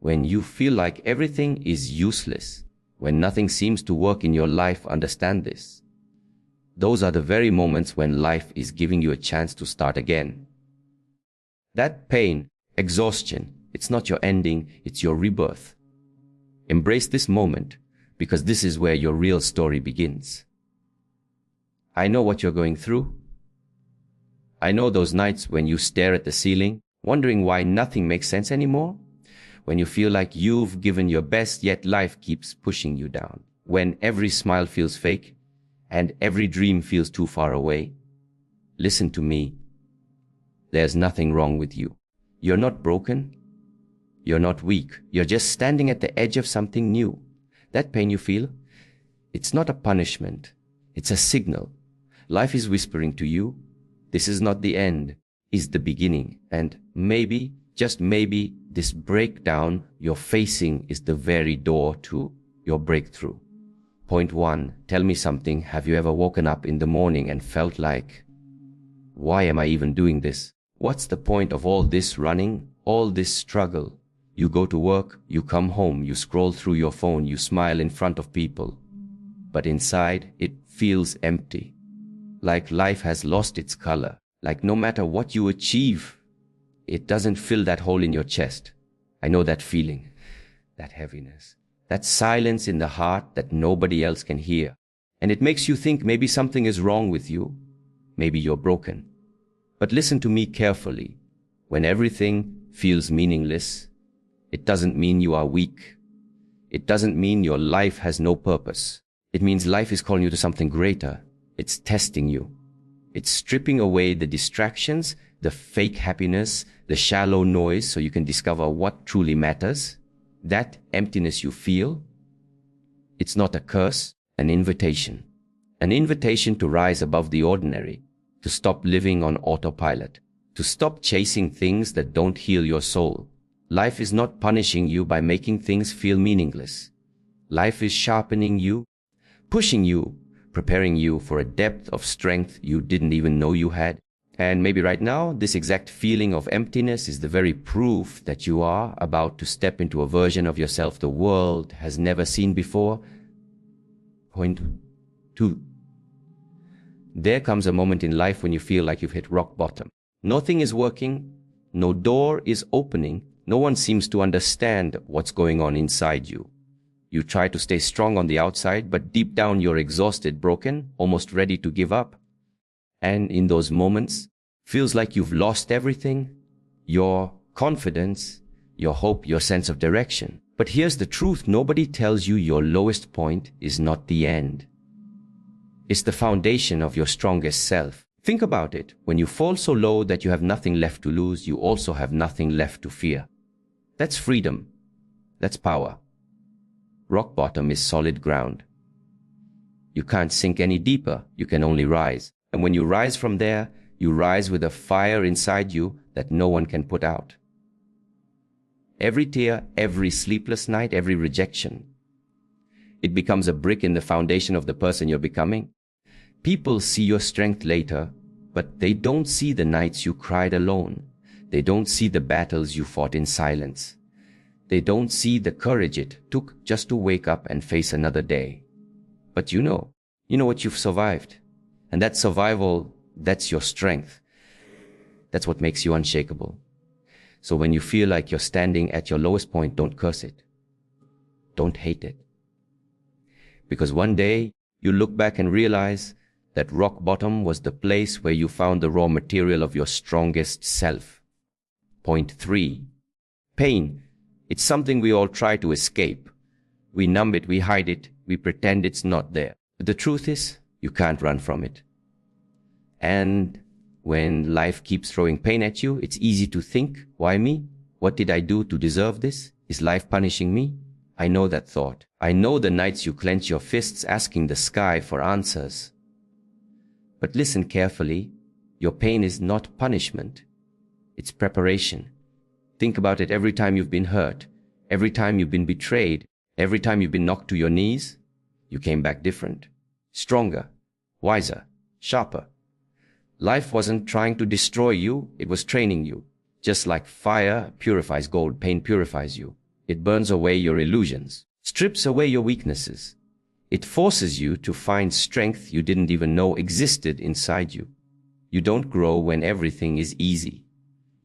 when you feel like everything is useless, when nothing seems to work in your life, understand this. Those are the very moments when life is giving you a chance to start again. That pain, exhaustion, it's not your ending, it's your rebirth. Embrace this moment, because this is where your real story begins. I know what you're going through. I know those nights when you stare at the ceiling, wondering why nothing makes sense anymore. When you feel like you've given your best, yet life keeps pushing you down. When every smile feels fake and every dream feels too far away. Listen to me. There's nothing wrong with you. You're not broken. You're not weak. You're just standing at the edge of something new. That pain you feel, it's not a punishment. It's a signal. Life is whispering to you, this is not the end, it's the beginning. And maybe, just maybe, this breakdown you're facing is the very door to your breakthrough. Point 1, tell me something. Have you ever woken up in the morning and felt like, why am I even doing this? What's the point of all this running, all this struggle? You go to work, you come home, you scroll through your phone, you smile in front of people. But inside, it feels empty. Like life has lost its color. Like no matter what you achieve, it doesn't fill that hole in your chest. I know that feeling, that heaviness, that silence in the heart that nobody else can hear. And it makes you think maybe something is wrong with you. Maybe you're broken. But listen to me carefully. When everything feels meaningless, it doesn't mean you are weak. It doesn't mean your life has no purpose. It means life is calling you to something greater. It's testing you. It's stripping away the distractions, the fake happiness, the shallow noise so you can discover what truly matters. That emptiness you feel, it's not a curse, an invitation. An invitation to rise above the ordinary, to stop living on autopilot, to stop chasing things that don't heal your soul. Life is not punishing you by making things feel meaningless. Life is sharpening you, pushing you, preparing you for a depth of strength you didn't even know you had. And maybe right now, this exact feeling of emptiness is the very proof that you are about to step into a version of yourself the world has never seen before. Point 2. There comes a moment in life when you feel like you've hit rock bottom. Nothing is working, no door is opening, no one seems to understand what's going on inside you. You try to stay strong on the outside, but deep down you're exhausted, broken, almost ready to give up. And in those moments, feels like you've lost everything, your confidence, your hope, your sense of direction. But here's the truth, nobody tells you your lowest point is not the end. It's the foundation of your strongest self. Think about it. When you fall so low that you have nothing left to lose, you also have nothing left to fear. That's freedom. That's power. Rock bottom is solid ground. You can't sink any deeper. You can only rise. And when you rise from there, you rise with a fire inside you that no one can put out. Every tear, every sleepless night, every rejection, it becomes a brick in the foundation of the person you're becoming. People see your strength later, but they don't see the nights you cried alone. They don't see the battles you fought in silence. They don't see the courage it took just to wake up and face another day. But you know what you've survived. And that survival, that's your strength. That's what makes you unshakable. So when you feel like you're standing at your lowest point, don't curse it. Don't hate it. Because one day you look back and realize that rock bottom was the place where you found the raw material of your strongest self. Point 3. Pain. It's something we all try to escape. We numb it, we hide it, we pretend it's not there. But the truth is, you can't run from it. And when life keeps throwing pain at you, it's easy to think, why me? What did I do to deserve this? Is life punishing me? I know that thought. I know the nights you clench your fists asking the sky for answers. But listen carefully, your pain is not punishment. It's preparation. Think about it every time you've been hurt, every time you've been betrayed, every time you've been knocked to your knees, you came back different, stronger, wiser, sharper. Life wasn't trying to destroy you, it was training you. Just like fire purifies gold, pain purifies you. It burns away your illusions, strips away your weaknesses. It forces you to find strength you didn't even know existed inside you. You don't grow when everything is easy.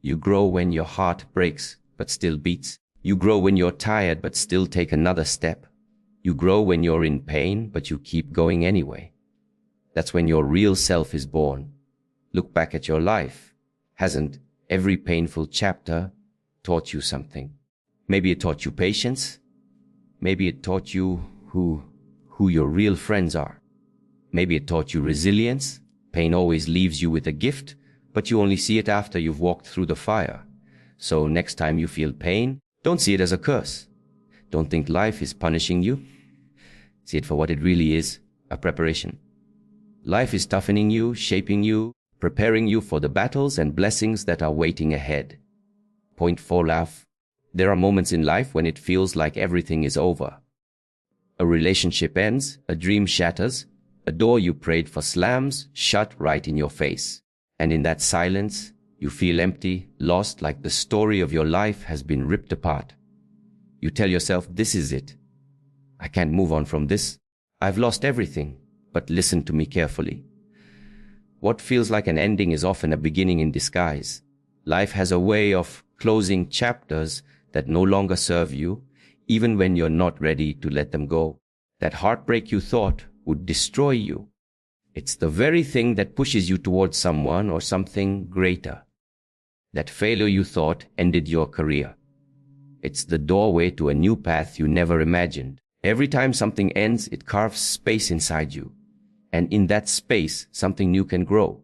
You grow when your heart breaks but still beats. You grow when you're tired but still take another step. You grow when you're in pain but you keep going anyway. That's when your real self is born. Look back at your life. Hasn't every painful chapter taught you something? Maybe it taught you patience. Maybe it taught you who your real friends are. Maybe it taught you resilience. Pain always leaves you with a gift, but you only see it after you've walked through the fire. So next time you feel pain, don't see it as a curse. Don't think life is punishing you. See it for what it really is, a preparation. Life is toughening you, shaping you, preparing you for the battles and blessings that are waiting ahead. Point 4 laugh. There are moments in life when it feels like everything is over. A relationship ends, a dream shatters, a door you prayed for slams shut right in your face. And in that silence, you feel empty, lost, like the story of your life has been ripped apart. You tell yourself, this is it. I can't move on from this. I've lost everything. But listen to me carefully. What feels like an ending is often a beginning in disguise. Life has a way of closing chapters that no longer serve you, even when you're not ready to let them go. That heartbreak you thought would destroy you. It's the very thing that pushes you towards someone or something greater. That failure you thought ended your career. It's the doorway to a new path you never imagined. Every time something ends, it carves space inside you. And in that space, something new can grow.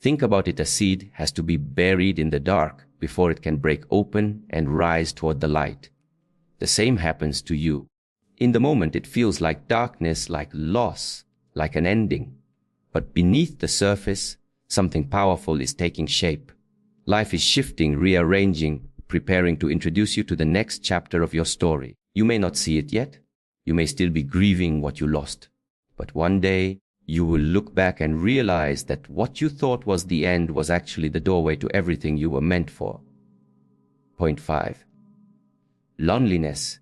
Think about it, a seed has to be buried in the dark before it can break open and rise toward the light. The same happens to you. In the moment, it feels like darkness, like loss, like an ending. But beneath the surface, something powerful is taking shape. Life is shifting, rearranging, preparing to introduce you to the next chapter of your story. You may not see it yet. You may still be grieving what you lost. But one day, you will look back and realize that what you thought was the end was actually the doorway to everything you were meant for. Point 5. Loneliness.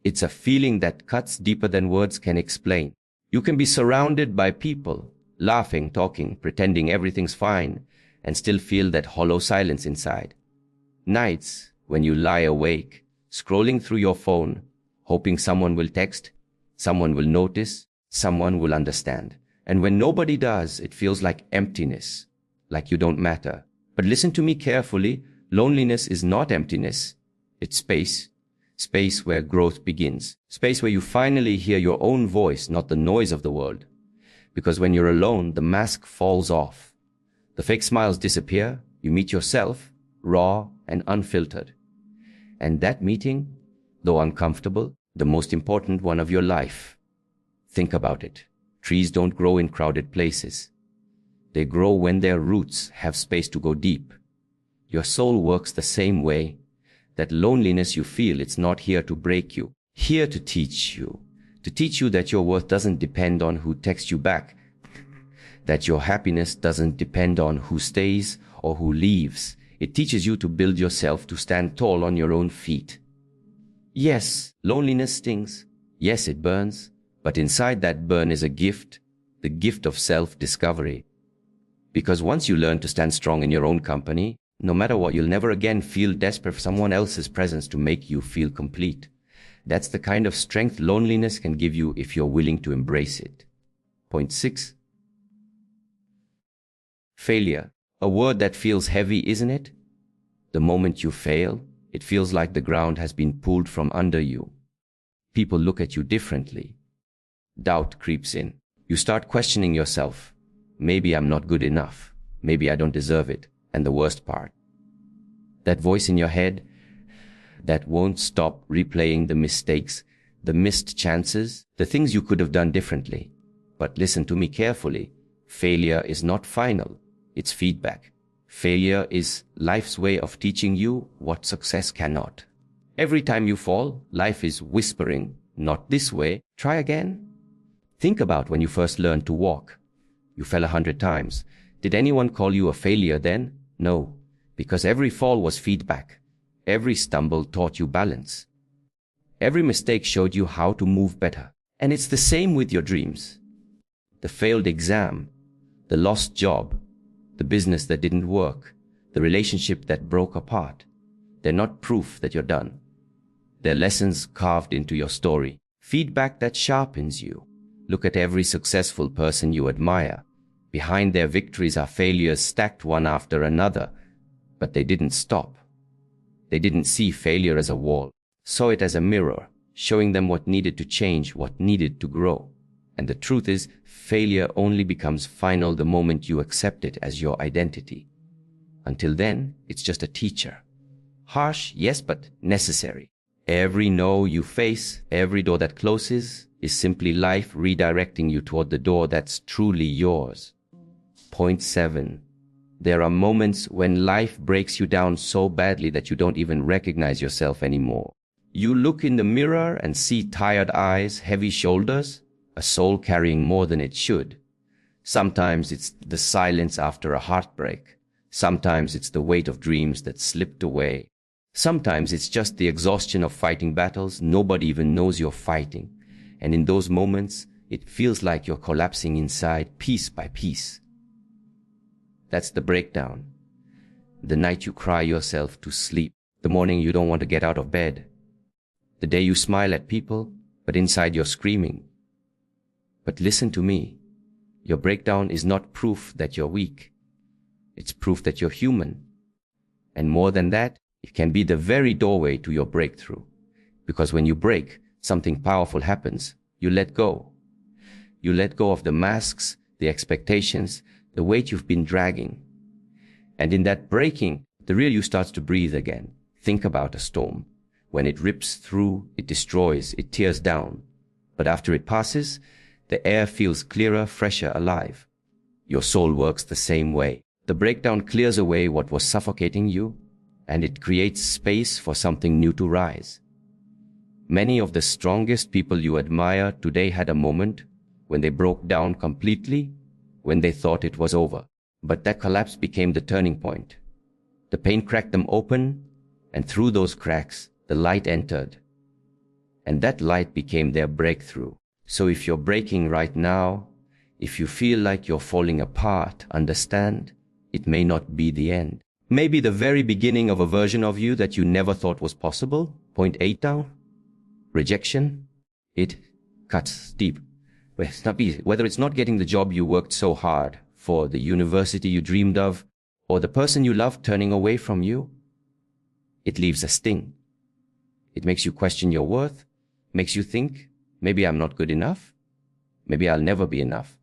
It's a feeling that cuts deeper than words can explain. You can be surrounded by people, laughing, talking, pretending everything's fine, and still feel that hollow silence inside. Nights when you lie awake, scrolling through your phone, hoping someone will text, someone will notice, someone will understand. And when nobody does, it feels like emptiness, like you don't matter. But listen to me carefully. Loneliness is not emptiness. It's space. Space where growth begins. Space where you finally hear your own voice, not the noise of the world. Because when you're alone, the mask falls off. The fake smiles disappear. You meet yourself, raw and unfiltered. And that meeting, though uncomfortable, the most important one of your life. Think about it. Trees don't grow in crowded places. They grow when their roots have space to go deep. Your soul works the same way. That loneliness you feel, it's not here to break you. Here to teach you. To teach you that your worth doesn't depend on who texts you back. That your happiness doesn't depend on who stays or who leaves. It teaches you to build yourself, to stand tall on your own feet. Yes, loneliness stings. Yes, it burns. But inside that burn is a gift, the gift of self-discovery. Because once you learn to stand strong in your own company, no matter what, you'll never again feel desperate for someone else's presence to make you feel complete. That's the kind of strength loneliness can give you if you're willing to embrace it. Point 6. Failure. A word that feels heavy, isn't it? The moment you fail, it feels like the ground has been pulled from under you. People look at you differently. Doubt creeps in. You start questioning yourself. Maybe I'm not good enough. Maybe I don't deserve it. And the worst part, that voice in your head that won't stop replaying the mistakes, the missed chances, the things you could have done differently. But listen to me carefully. Failure is not final. It's feedback. Failure is life's way of teaching you what success cannot. Every time you fall, life is whispering, not this way, try again. Think about when you first learned to walk. You fell 100 times. Did anyone call you a failure then? No, because every fall was feedback. Every stumble taught you balance. Every mistake showed you how to move better. And it's the same with your dreams. The failed exam, the lost job, the business that didn't work, the relationship that broke apart. They're not proof that you're done. They're lessons carved into your story, feedback that sharpens you. Look at every successful person you admire. Behind their victories are failures stacked one after another, but they didn't stop. They didn't see failure as a wall, saw it as a mirror, showing them what needed to change, what needed to grow. And the truth is, failure only becomes final the moment you accept it as your identity. Until then, it's just a teacher. Harsh, yes, but necessary. Every no you face, every door that closes, is simply life redirecting you toward the door that's truly yours. Point 7. There are moments when life breaks you down so badly that you don't even recognize yourself anymore. You look in the mirror and see tired eyes, heavy shoulders, a soul carrying more than it should. Sometimes it's the silence after a heartbreak. Sometimes it's the weight of dreams that slipped away. Sometimes it's just the exhaustion of fighting battles nobody even knows you're fighting. And in those moments, it feels like you're collapsing inside piece by piece. That's the breakdown. The night you cry yourself to sleep. The morning you don't want to get out of bed. The day you smile at people, but inside you're screaming. But listen to me. Your breakdown is not proof that you're weak. It's proof that you're human. And more than that, it can be the very doorway to your breakthrough. Because when you break, something powerful happens. You let go. You let go of the masks, the expectations, the weight you've been dragging. And in that breaking, the real you starts to breathe again. Think about a storm. When it rips through, it destroys, it tears down. But after it passes, the air feels clearer, fresher, alive. Your soul works the same way. The breakdown clears away what was suffocating you, and it creates space for something new to rise. Many of the strongest people you admire today had a moment when they broke down completely, when they thought it was over. But that collapse became the turning point. The pain cracked them open, and through those cracks, the light entered. And that light became their breakthrough. So if you're breaking right now, if you feel like you're falling apart, understand, it may not be the end. Maybe the very beginning of a version of you that you never thought was possible. Point 8 down. Rejection. It cuts deep. Well, it's not easy. Whether it's not getting the job you worked so hard for, the university you dreamed of, or the person you loved turning away from you, it leaves a sting. It makes you question your worth, makes you think, maybe I'm not good enough, maybe I'll never be enough.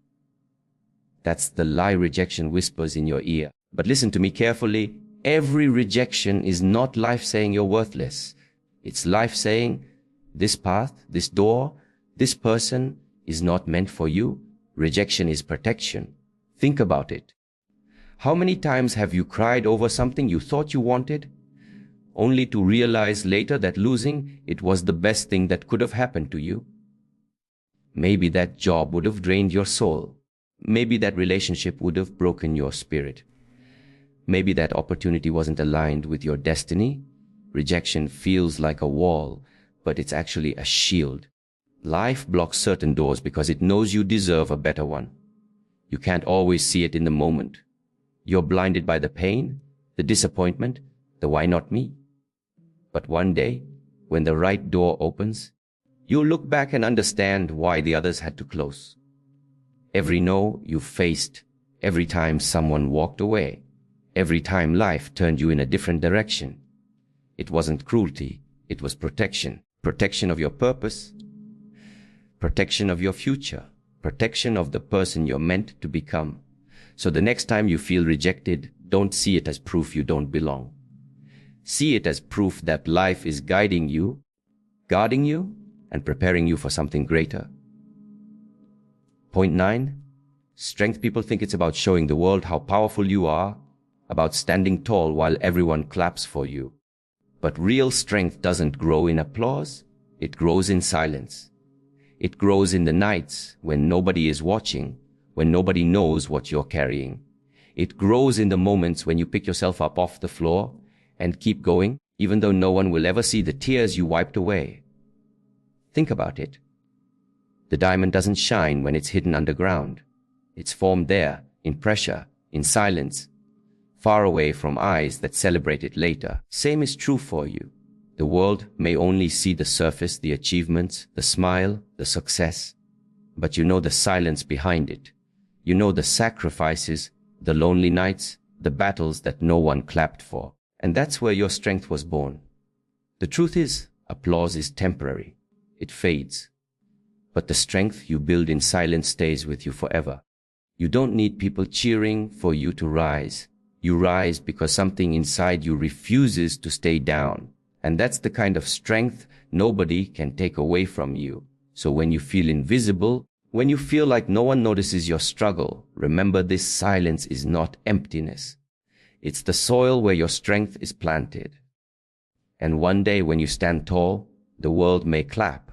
That's the lie rejection whispers in your ear. But listen to me carefully. Every rejection is not life saying you're worthless. It's life saying, this path, this door, this person is not meant for you. Rejection is protection. Think about it. How many times have you cried over something you thought you wanted, only to realize later that losing it was the best thing that could have happened to you? Maybe that job would have drained your soul. Maybe that relationship would have broken your spirit. Maybe that opportunity wasn't aligned with your destiny. Rejection feels like a wall, but it's actually a shield. Life blocks certain doors because it knows you deserve a better one. You can't always see it in the moment. You're blinded by the pain, the disappointment, the why not me. But one day, when the right door opens, you'll look back and understand why the others had to close. Every no you faced, every time someone walked away, every time life turned you in a different direction. It wasn't cruelty, it was protection. Protection of your purpose, protection of your future, protection of the person you're meant to become. So the next time you feel rejected, don't see it as proof you don't belong. See it as proof that life is guiding you, guarding you, and preparing you for something greater. Point 9. Strength people think it's about showing the world how powerful you are, about standing tall while everyone claps for you. But real strength doesn't grow in applause, it grows in silence. It grows in the nights when nobody is watching, when nobody knows what you're carrying. It grows in the moments when you pick yourself up off the floor and keep going, even though no one will ever see the tears you wiped away. Think about it. The diamond doesn't shine when it's hidden underground. It's formed there, in pressure, in silence, far away from eyes that celebrate it later. Same is true for you. The world may only see the surface, the achievements, the smile, the success, but you know the silence behind it. You know the sacrifices, the lonely nights, the battles that no one clapped for. And that's where your strength was born. The truth is, applause is temporary. It fades. But the strength you build in silence stays with you forever. You don't need people cheering for you to rise. You rise because something inside you refuses to stay down. And that's the kind of strength nobody can take away from you. So when you feel invisible, when you feel like no one notices your struggle, remember this silence is not emptiness. It's the soil where your strength is planted. And one day when you stand tall, the world may clap,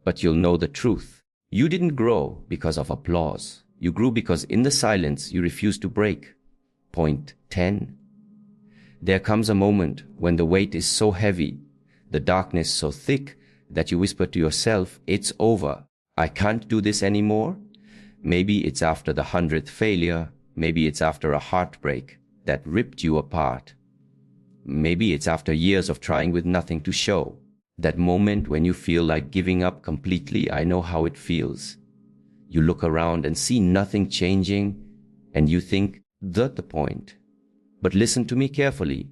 but you'll know the truth. You didn't grow because of applause. You grew because in the silence you refused to break. Point 10. There comes a moment when the weight is so heavy, the darkness so thick, that you whisper to yourself, it's over. I can't do this anymore. Maybe it's after the 100th failure. Maybe it's after a heartbreak that ripped you apart. Maybe it's after years of trying with nothing to show. That moment when you feel like giving up completely, I know how it feels. You look around and see nothing changing, and you think, that's the point. But listen to me carefully.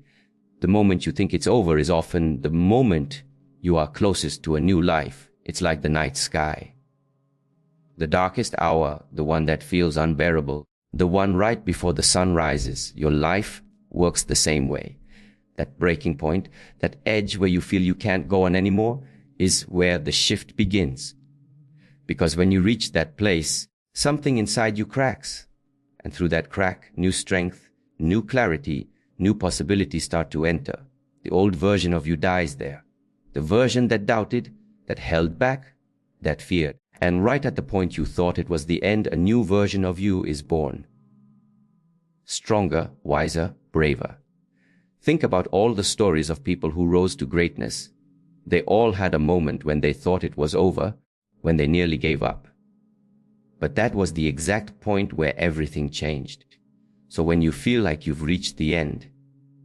The moment you think it's over is often the moment you are closest to a new life. It's like the night sky. The darkest hour, the one that feels unbearable, the one right before the sun rises, your life works the same way. That breaking point, that edge where you feel you can't go on anymore, is where the shift begins. Because when you reach that place, something inside you cracks. And through that crack, new strength, new clarity, new possibilities start to enter. The old version of you dies there. The version that doubted, that held back, that feared. And right at the point you thought it was the end, a new version of you is born. Stronger, wiser, braver. Think about all the stories of people who rose to greatness. They all had a moment when they thought it was over, when they nearly gave up. But that was the exact point where everything changed. So when you feel like you've reached the end,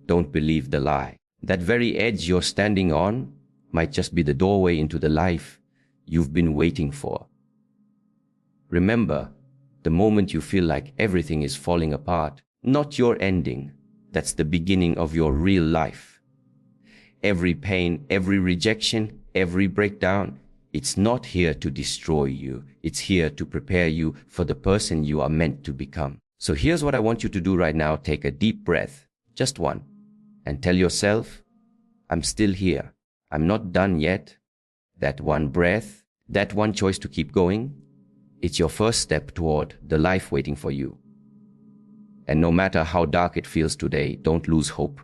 don't believe the lie. That very edge you're standing on might just be the doorway into the life you've been waiting for. Remember, the moment you feel like everything is falling apart, not your ending, that's the beginning of your real life. Every pain, every rejection, every breakdown, it's not here to destroy you. It's here to prepare you for the person you are meant to become. So here's what I want you to do right now. Take a deep breath, just one, and tell yourself, I'm still here. I'm not done yet. That one breath, that one choice to keep going, it's your first step toward the life waiting for you. And no matter how dark it feels today, don't lose hope.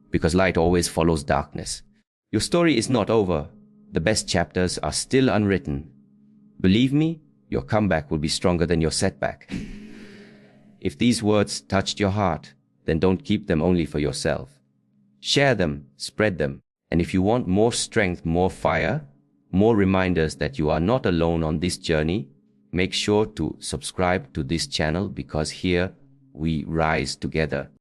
Because light always follows darkness. Your story is not over. The best chapters are still unwritten. Believe me, your comeback will be stronger than your setback. If these words touched your heart, then don't keep them only for yourself. Share them, spread them. And if you want more strength, more fire, more reminders that you are not alone on this journey, make sure to subscribe to this channel, because here we rise together.